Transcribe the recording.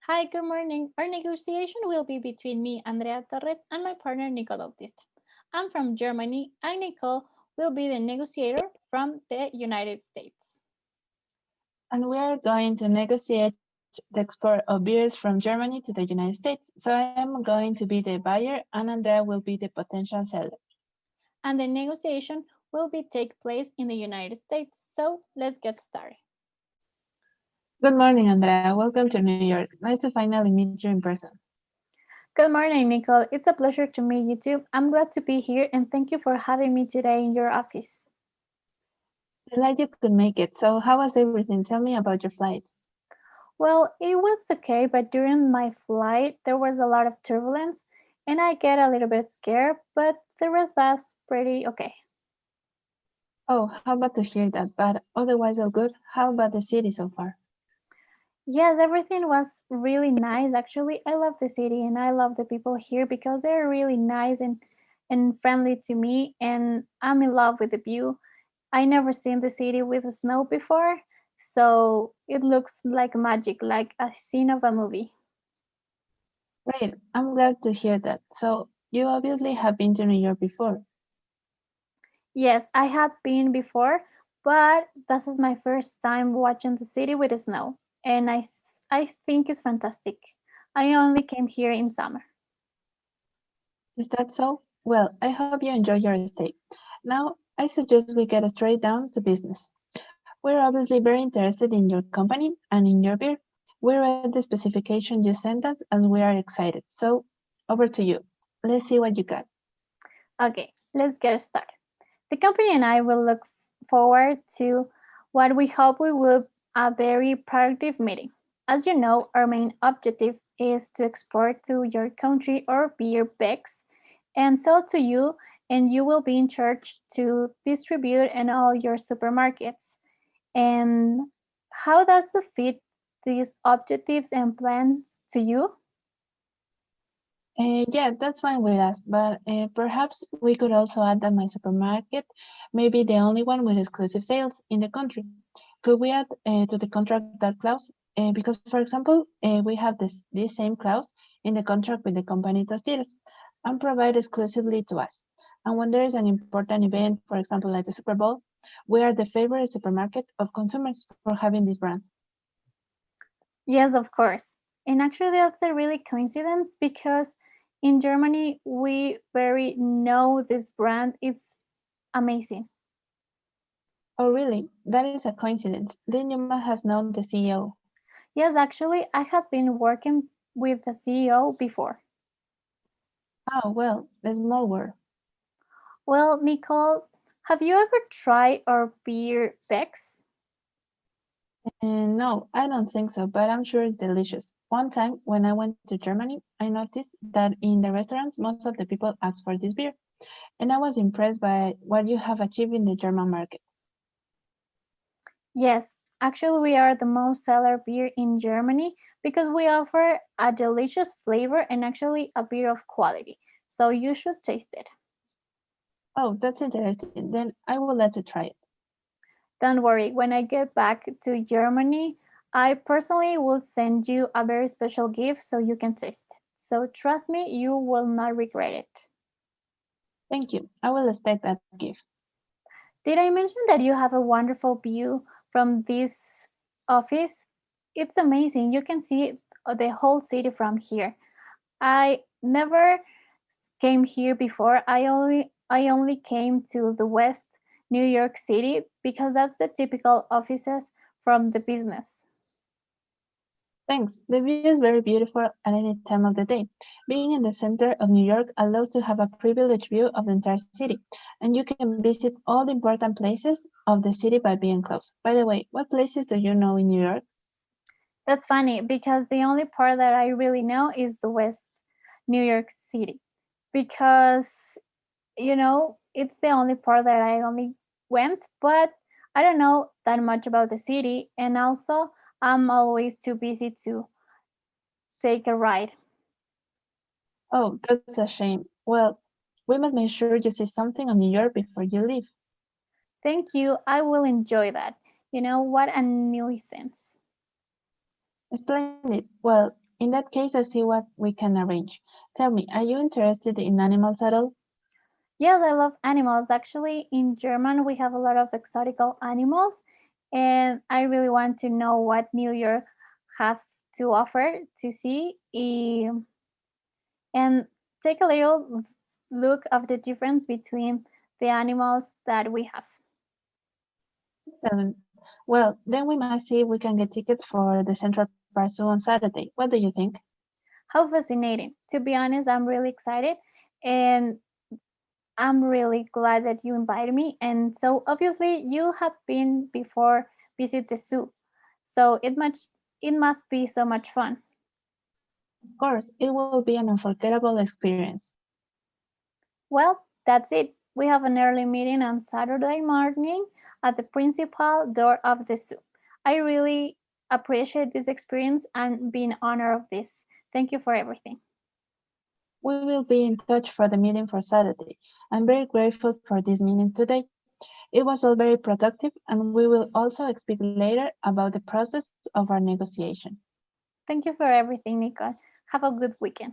Hi, good morning. Our negotiation will be between me, Andrea Torres, and my partner, Nicole Bautista. I'm from Germany, and Nicole will be the negotiator from the United States. And we are going to negotiate the export of beers from Germany to the United States. So I am going to be the buyer and Andrea will be the potential seller. And the negotiation will be take place in the United States. So let's get started. Good morning, Andrea. Welcome to New York. Nice to finally meet you in person. Good morning, Nicole. It's a pleasure to meet you too. I'm glad to be here and thank you for having me today in your office. Glad you could make it. So how was everything? Tell me about your flight. Well, it was okay, but during my flight, there was a lot of turbulence and I get a little bit scared, but the rest was pretty okay. Oh, how about to hear that? But otherwise all good. How about the city so far? Yes, everything was really nice. Actually, I love the city and I love the people here because they're really nice and friendly to me, and I'm in love with the view. I never seen the city with snow before, so it looks like magic, like a scene of a movie. Great. I'm glad to hear that. So you obviously have been to New York before. Yes, I had been before, but this is my first time watching the city with snow, and I think it's fantastic. I only came here in summer. Is that so? Well, I hope you enjoy your stay. Now, I suggest we get straight down to business. We're obviously very interested in your company and in your beer. We read the specification you sent us and we are excited. So, over to you. Let's see what you got. Okay, let's get started. The company and I will look forward to what we hope we will a very productive meeting. As you know, our main objective is to export to your country our beer bags and sell to you, and you will be in charge to distribute in all your supermarkets. And how does it fit these objectives and plans to you? Yeah, that's fine with us, but perhaps we could also add that my supermarket may be the only one with exclusive sales in the country. Could we add to the contract that clause? Because, for example, we have this same clause in the contract with the company Tostitos and provide exclusively to us. And when there is an important event, for example, like the Super Bowl, we are the favorite supermarket of consumers for having this brand. Yes, of course. And actually, that's a really coincidence because in Germany, we very know this brand. It's amazing. Oh, really? That is a coincidence. Then you must have known the CEO. Yes, actually, I have been working with the CEO before. Oh, well, a small world. Well, Nicole, have you ever tried our beer Bex? No, I don't think so, but I'm sure it's delicious. One time when I went to Germany, I noticed that in the restaurants, most of the people ask for this beer, and I was impressed by what you have achieved in the German market. Yes, actually, we are the most seller beer in Germany because we offer a delicious flavor and actually a beer of quality. So you should taste it. Oh, that's interesting. Then I would like to try it. Don't worry, when I get back to Germany, I personally will send you a very special gift so you can taste it. So trust me, you will not regret it. Thank you. I will expect that gift. Did I mention that you have a wonderful view from this office? It's amazing. You can see the whole city from here. I never came here before. I only came to the West New York City because that's the typical offices from the business. Thanks. The view is very beautiful at any time of the day. Being in the center of New York allows to have a privileged view of the entire city, and you can visit all the important places of the city by being close. By the way, what places do you know in New York? That's funny because the only part that I really know is the West New York City because it's the only part that I only went, but I don't know that much about the city, and also I'm always too busy to take a ride. Oh, that's a shame. Well, we must make sure you see something of New York before you leave. Thank you. I will enjoy that. What a nuisance. Splendid. Well, In that case, I see what we can arrange. Tell me, are you interested in animals at all? Yes, I love animals. Actually, in German, we have a lot of exotical animals, and I really want to know what New York have to offer to see and take a little look of the difference between the animals that we have. Excellent. Well, then we must see if we can get tickets for the Central Park Zoo on Saturday. What do you think? How fascinating. To be honest, I'm really excited and I'm really glad that you invited me. And so obviously you have been before visit the zoo. So it must be so much fun. Of course, it will be an unforgettable experience. Well, that's it. We have an early meeting on Saturday morning at the principal door of the zoo. I really appreciate this experience and being honored of this. Thank you for everything. We will be in touch for the meeting for Saturday. I'm very grateful for this meeting today. It was all very productive, and we will also speak later about the process of our negotiation. Thank you for everything, Nicole. Have a good weekend.